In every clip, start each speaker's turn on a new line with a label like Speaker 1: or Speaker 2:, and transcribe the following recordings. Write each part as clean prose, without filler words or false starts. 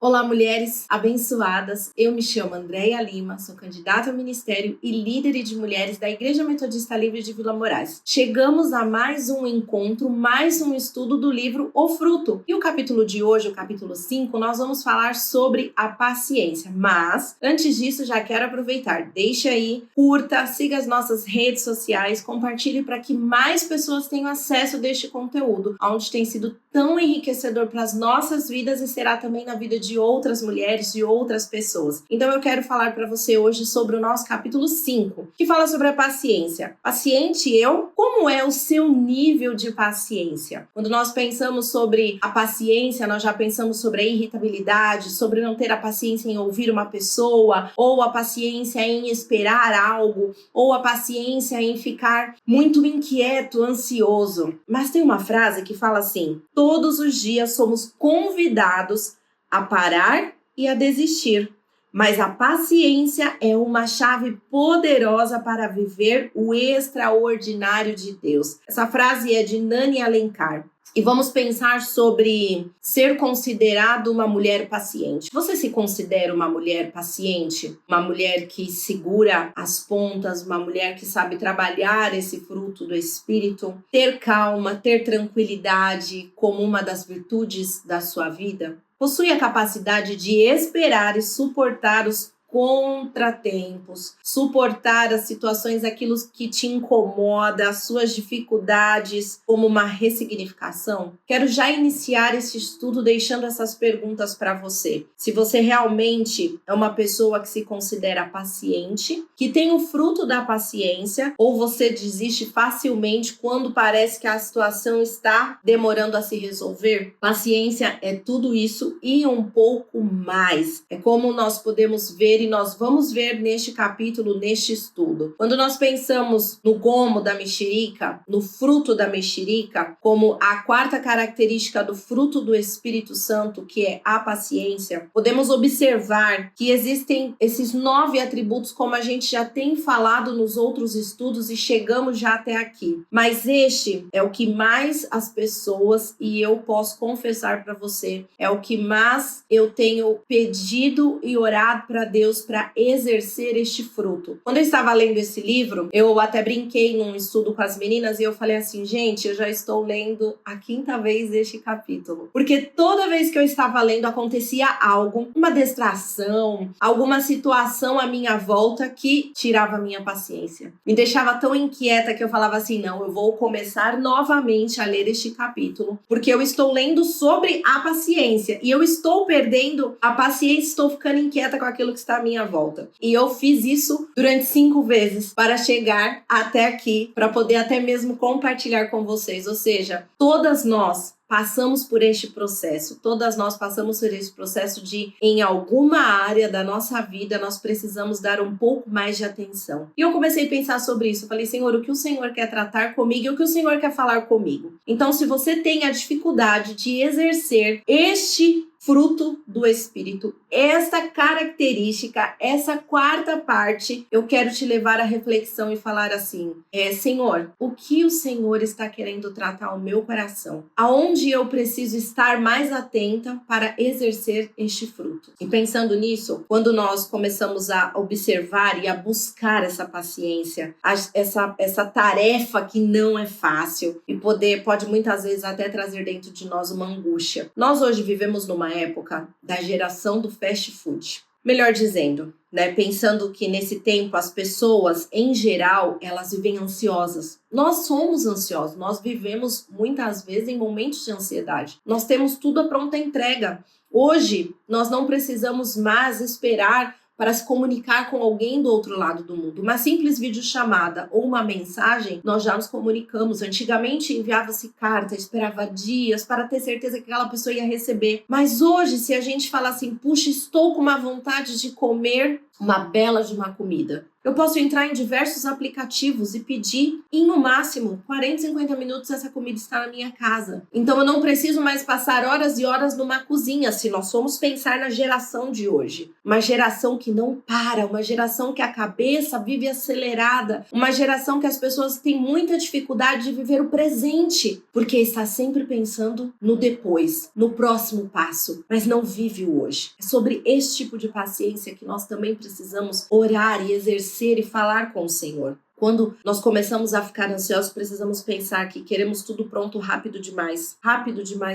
Speaker 1: Olá, mulheres abençoadas. Eu me chamo Andréia Lima, sou candidata ao ministério e líder de mulheres da Igreja Metodista Livre de Vila Moraes. Chegamos a mais um encontro, mais um estudo do livro O Fruto. E o capítulo de hoje, o capítulo 5, nós vamos falar sobre a paciência. Mas, antes disso, já quero aproveitar. Deixa aí, curta, siga as nossas redes sociais, compartilhe para que mais pessoas tenham acesso deste conteúdo, onde tem sido tão enriquecedor para as nossas vidas e será também na vida de outras mulheres, de outras pessoas. Então eu quero falar para você hoje sobre o nosso capítulo 5, que fala sobre a paciência. Paciente eu? Como é o seu nível de paciência? Quando nós pensamos sobre a paciência, nós já pensamos sobre a irritabilidade, sobre não ter a paciência em ouvir uma pessoa, ou a paciência em esperar algo, ou a paciência em ficar muito inquieto, ansioso. Mas tem uma frase que fala assim: todos os dias somos convidados a parar e a desistir, mas a paciência é uma chave poderosa para viver o extraordinário de Deus. Essa frase é de Nani Alencar. E vamos pensar sobre ser considerado uma mulher paciente. Você se considera uma mulher paciente? Uma mulher que segura as pontas, uma mulher que sabe trabalhar esse fruto do Espírito? Ter calma, ter tranquilidade como uma das virtudes da sua vida? Possui a capacidade de esperar e suportar os contratempos, suportar as situações, aquilo que te incomoda, as suas dificuldades, como uma ressignificação? Quero já iniciar esse estudo deixando essas perguntas para você. Se você realmente é uma pessoa que se considera paciente, que tem o fruto da paciência, ou você desiste facilmente quando parece que a situação está demorando a se resolver? Paciência é tudo isso e um pouco mais. É como nós podemos ver e nós vamos ver neste capítulo, neste estudo. Quando nós pensamos no gomo da mexerica, no fruto da mexerica, como a quarta característica do fruto do Espírito Santo, que é a paciência, podemos observar que existem esses 9 atributos, como a gente já tem falado nos outros estudos e chegamos já até aqui. Mas este é o que mais as pessoas, e eu posso confessar para você, é o que mais eu tenho pedido e orado para Deus para exercer este fruto. Quando eu estava lendo esse livro, eu até brinquei num estudo com as meninas e eu falei assim: gente, eu já estou lendo a 5ª vez este capítulo. Porque toda vez que eu estava lendo acontecia algo, uma distração, alguma situação à minha volta que tirava a minha paciência. Me deixava tão inquieta que eu falava assim: não, eu vou começar novamente a ler este capítulo, porque eu estou lendo sobre a paciência e eu estou perdendo a paciência, estou ficando inquieta com aquilo que está à minha volta. E eu fiz isso durante 5 vezes para chegar até aqui, para poder até mesmo compartilhar com vocês. Ou seja, todas nós passamos por este processo, todas nós passamos por este processo de, em alguma área da nossa vida, nós precisamos dar um pouco mais de atenção. E eu comecei a pensar sobre isso. Eu falei: Senhor, o que o Senhor quer tratar comigo e o que o Senhor quer falar comigo? Então, se você tem a dificuldade de exercer este fruto do Espírito, essa característica, essa quarta parte, eu quero te levar à reflexão e falar assim: Senhor, o que o Senhor está querendo tratar ao meu coração? Aonde eu preciso estar mais atenta para exercer este fruto? E pensando nisso, quando nós começamos a observar e a buscar essa paciência, essa tarefa que não é fácil e pode muitas vezes até trazer dentro de nós uma angústia. Nós hoje vivemos numa época da geração do fast food. Melhor dizendo, pensando que nesse tempo as pessoas, em geral, elas vivem ansiosas. Nós somos ansiosos, nós vivemos muitas vezes em momentos de ansiedade. Nós temos tudo à pronta entrega. Hoje, nós não precisamos mais esperar para se comunicar com alguém do outro lado do mundo. Uma simples videochamada ou uma mensagem, nós já nos comunicamos. Antigamente enviava-se carta, esperava dias para ter certeza que aquela pessoa ia receber. Mas hoje, se a gente falar assim: puxa, estou com uma vontade de comer uma bela de uma comida. Eu posso entrar em diversos aplicativos e pedir, em no máximo 40, 50 minutos essa comida está na minha casa. Então eu não preciso mais passar horas e horas numa cozinha, se nós formos pensar na geração de hoje. Uma geração que não para, uma geração que a cabeça vive acelerada, uma geração que as pessoas têm muita dificuldade de viver o presente, porque está sempre pensando no depois, no próximo passo, mas não vive o hoje. É sobre esse tipo de paciência que nós também precisamos orar e exercer e falar com o Senhor. Quando nós começamos a ficar ansiosos, precisamos pensar que queremos tudo pronto rápido demais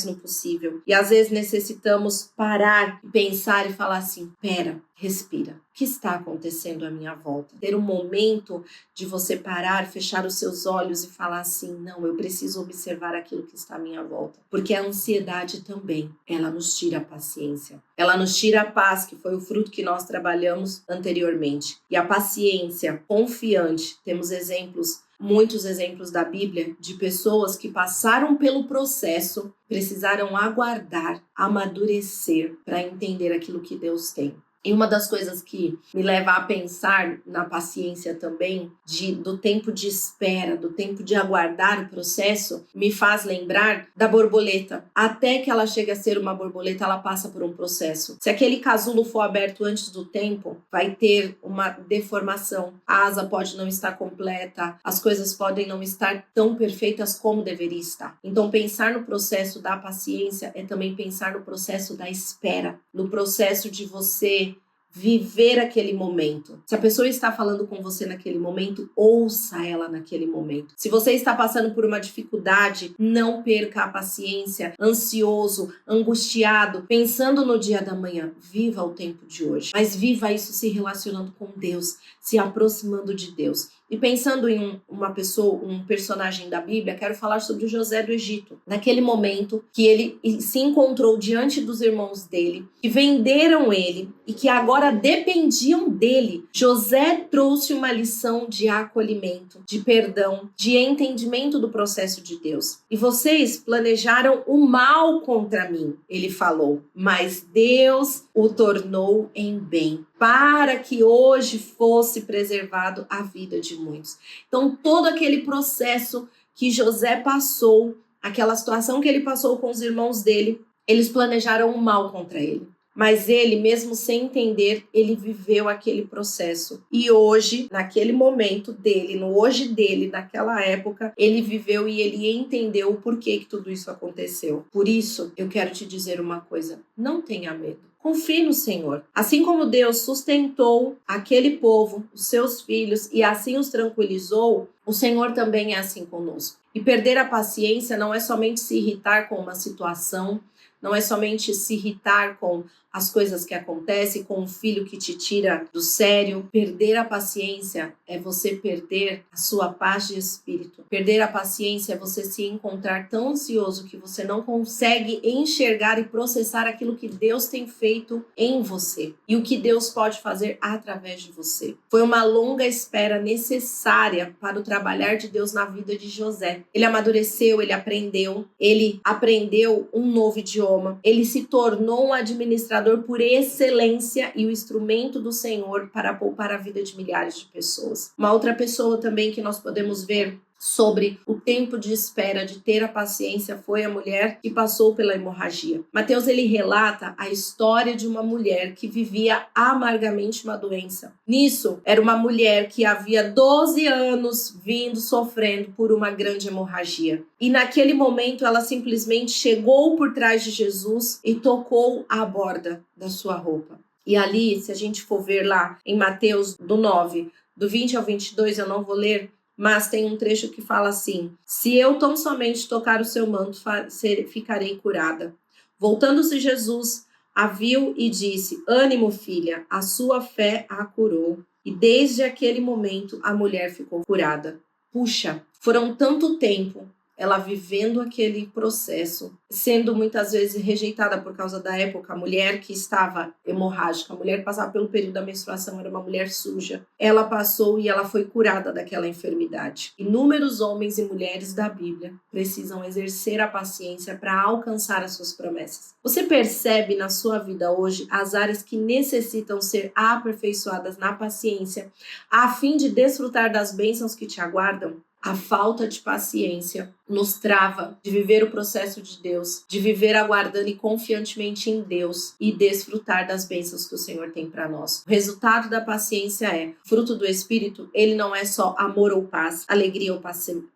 Speaker 1: no possível. E às vezes necessitamos parar, pensar e falar assim, pera, respira. O que está acontecendo à minha volta? Ter um momento de você parar, fechar os seus olhos e falar assim, não, eu preciso observar aquilo que está à minha volta. Porque a ansiedade também, ela nos tira a paciência. Ela nos tira a paz, que foi o fruto que nós trabalhamos anteriormente. E a paciência confiante, temos exemplos, muitos exemplos da Bíblia de pessoas que passaram pelo processo, precisaram aguardar, amadurecer para entender aquilo que Deus tem. E uma das coisas que me leva a pensar na paciência também, do tempo de espera, do tempo de aguardar o processo, me faz lembrar da borboleta. Até que ela chegue a ser uma borboleta, ela passa por um processo. Se aquele casulo for aberto antes do tempo, vai ter uma deformação. A asa pode não estar completa, as coisas podem não estar tão perfeitas como deveria estar. Então, pensar no processo da paciência é também pensar no processo da espera, no processo de você viver aquele momento. Se a pessoa está falando com você naquele momento, ouça ela naquele momento. Se você está passando por uma dificuldade, não perca a paciência, ansioso, angustiado, pensando no dia da manhã. Viva o tempo de hoje, mas viva isso se relacionando com Deus, se aproximando de Deus. E pensando em uma pessoa, um personagem da Bíblia, quero falar sobre José do Egito. Naquele momento que ele se encontrou diante dos irmãos dele, que venderam ele e que agora dependiam dele, José trouxe uma lição de acolhimento, de perdão, de entendimento do processo de Deus. E vocês planejaram o mal contra mim, ele falou, mas Deus o tornou em bem, para que hoje fosse preservado a vida de muitos. Então, todo aquele processo que José passou, aquela situação que ele passou com os irmãos dele, eles planejaram o mal contra ele. Mas ele, mesmo sem entender, ele viveu aquele processo. E hoje, naquele momento dele, no hoje dele, naquela época, ele viveu e ele entendeu o porquê que tudo isso aconteceu. Por isso, eu quero te dizer uma coisa, não tenha medo. Confie no Senhor. Assim como Deus sustentou aquele povo, os seus filhos, e assim os tranquilizou, o Senhor também é assim conosco. E perder a paciência não é somente se irritar com uma situação, não é somente se irritar com as coisas que acontecem, com um filho que te tira do sério. Perder a paciência é você perder a sua paz de espírito. Perder a paciência é você se encontrar tão ansioso que você não consegue enxergar e processar aquilo que Deus tem feito em você e o que Deus pode fazer através de você. Foi uma longa espera necessária para o trabalhar de Deus na vida de José. Ele amadureceu, ele aprendeu um novo idioma, ele se tornou um administrador por excelência e o instrumento do Senhor para poupar a vida de milhares de pessoas. Uma outra pessoa também que nós podemos ver sobre o tempo de espera, de ter a paciência, foi a mulher que passou pela hemorragia. Mateus, ele relata a história de uma mulher que vivia amargamente uma doença. Nisso, era uma mulher que havia 12 anos sofrendo por uma grande hemorragia. E naquele momento, ela simplesmente chegou por trás de Jesus e tocou a borda da sua roupa. E ali, se a gente for ver lá em Mateus do 9, do 20 ao 22, eu não vou ler, mas tem um trecho que fala assim: se eu tão somente tocar o seu manto, ficarei curada. Voltando-se Jesus, a viu e disse: ânimo, filha, a sua fé a curou. E desde aquele momento a mulher ficou curada. Puxa, foram tanto tempo ela vivendo aquele processo, sendo muitas vezes rejeitada por causa da época, a mulher que estava hemorrágica, a mulher que passava pelo período da menstruação era uma mulher suja, ela passou e ela foi curada daquela enfermidade. Inúmeros homens e mulheres da Bíblia precisam exercer a paciência para alcançar as suas promessas. Você percebe na sua vida hoje as áreas que necessitam ser aperfeiçoadas na paciência, a fim de desfrutar das bênçãos que te aguardam? A falta de paciência nos trava de viver o processo de Deus, de viver aguardando e confiantemente em Deus e desfrutar das bênçãos que o Senhor tem para nós. O resultado da paciência é fruto do Espírito. Ele não é só amor ou paz, alegria ou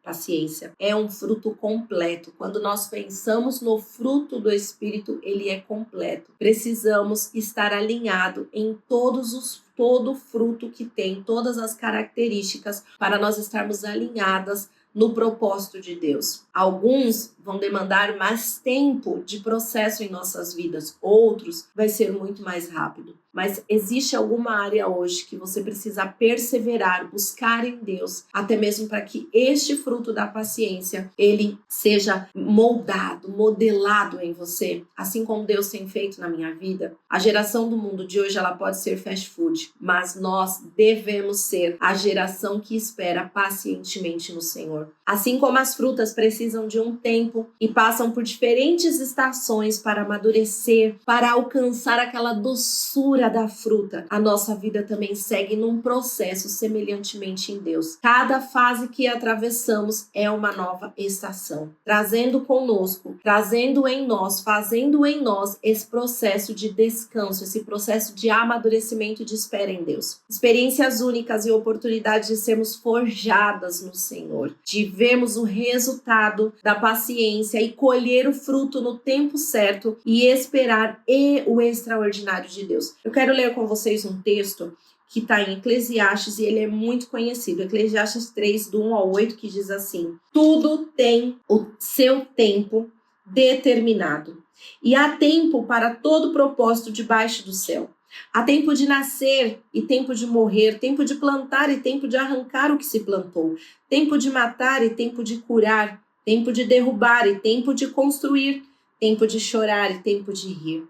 Speaker 1: paciência. É um fruto completo. Quando nós pensamos no fruto do Espírito, ele é completo. Precisamos estar alinhado em todo fruto que tem, todas as características para nós estarmos alinhadas no propósito de Deus. Alguns vão demandar mais tempo de processo em nossas vidas, outros vai ser muito mais rápido. Mas existe alguma área hoje que você precisa perseverar, buscar em Deus, até mesmo para que este fruto da paciência, ele seja moldado, modelado em você, assim como Deus tem feito na minha vida. A geração do mundo de hoje, ela pode ser fast food, mas nós devemos ser a geração que espera pacientemente no Senhor. Assim como as frutas precisam de um tempo e passam por diferentes estações para amadurecer, para alcançar aquela doçura da fruta, a nossa vida também segue num processo semelhantemente em Deus. Cada fase que atravessamos é uma nova estação, trazendo conosco, trazendo em nós, fazendo em nós esse processo de descanso, esse processo de amadurecimento e de espera em Deus. Experiências únicas e oportunidades de sermos forjadas no Senhor, de vermos o resultado da paciência e colher o fruto no tempo certo e esperar o extraordinário de Deus. Eu quero ler com vocês um texto que está em Eclesiastes e ele é muito conhecido. Eclesiastes 3, do 1 ao 8, que diz assim: tudo tem o seu tempo determinado e há tempo para todo propósito debaixo do céu. Há tempo de nascer e tempo de morrer, tempo de plantar e tempo de arrancar o que se plantou, tempo de matar e tempo de curar, tempo de derrubar e tempo de construir, tempo de chorar e tempo de rir,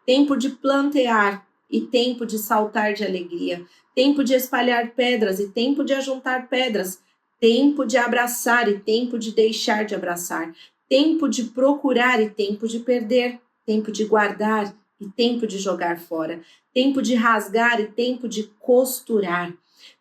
Speaker 1: tempo de plantear e tempo de saltar de alegria, tempo de espalhar pedras e tempo de ajuntar pedras, tempo de abraçar e tempo de deixar de abraçar, tempo de procurar e tempo de perder, tempo de guardar e tempo de jogar fora, tempo de rasgar e tempo de costurar,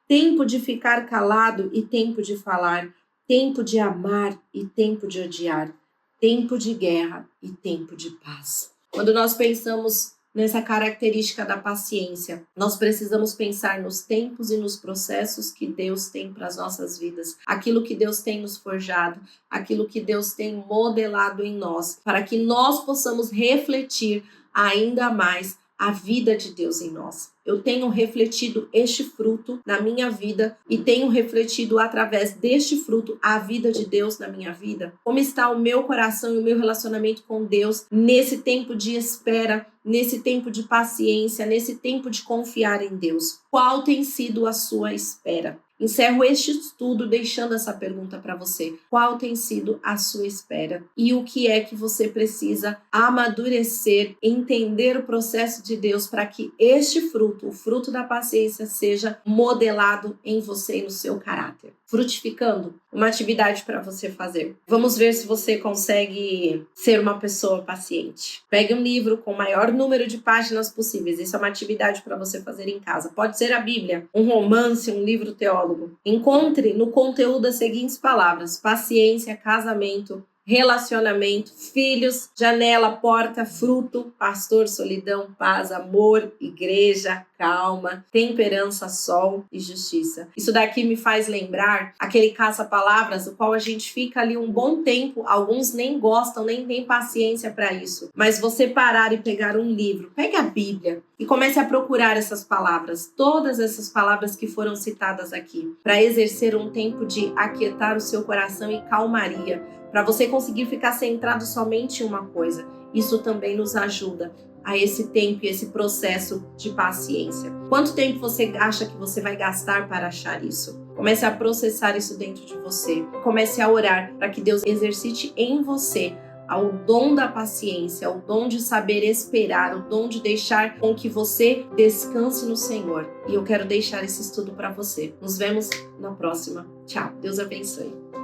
Speaker 1: tempo de ficar calado e tempo de falar, tempo de amar e tempo de odiar, tempo de guerra e tempo de paz. Quando nós pensamos nessa característica da paciência, nós precisamos pensar nos tempos e nos processos que Deus tem para as nossas vidas, aquilo que Deus tem nos forjado, aquilo que Deus tem modelado em nós, para que nós possamos refletir ainda mais a vida de Deus em nós. Eu tenho refletido este fruto na minha vida e tenho refletido através deste fruto a vida de Deus na minha vida. Como está o meu coração e o meu relacionamento com Deus nesse tempo de espera, nesse tempo de paciência, nesse tempo de confiar em Deus? Qual tem sido a sua espera? Encerro este estudo deixando essa pergunta para você. Qual tem sido a sua espera? E o que é que você precisa amadurecer, entender o processo de Deus para que este fruto, o fruto da paciência, seja modelado em você e no seu caráter? Frutificando, uma atividade para você fazer. Vamos ver se você consegue ser uma pessoa paciente. Pegue um livro com o maior número de páginas possíveis. Isso é uma atividade para você fazer em casa. Pode ser a Bíblia, um romance, um livro teólogo. Encontre no conteúdo as seguintes palavras: paciência, casamento, relacionamento, filhos, janela, porta, fruto, pastor, solidão, paz, amor, igreja, calma, temperança, sol e justiça. Isso daqui me faz lembrar aquele caça-palavras, o qual a gente fica ali um bom tempo, alguns nem gostam, nem têm paciência para isso. Mas você parar e pegar um livro, pegue a Bíblia e comece a procurar essas palavras, todas essas palavras que foram citadas aqui, para exercer um tempo de aquietar o seu coração e calmaria, para você conseguir ficar centrado somente em uma coisa. Isso também nos ajuda a esse tempo e esse processo de paciência? Quanto tempo você acha que você vai gastar para achar isso? Comece a processar isso dentro de você. Comece a orar para que Deus exercite em você o dom da paciência, o dom de saber esperar, o dom de deixar com que você descanse no Senhor. E eu quero deixar esse estudo para você. Nos vemos na próxima. Tchau. Deus abençoe.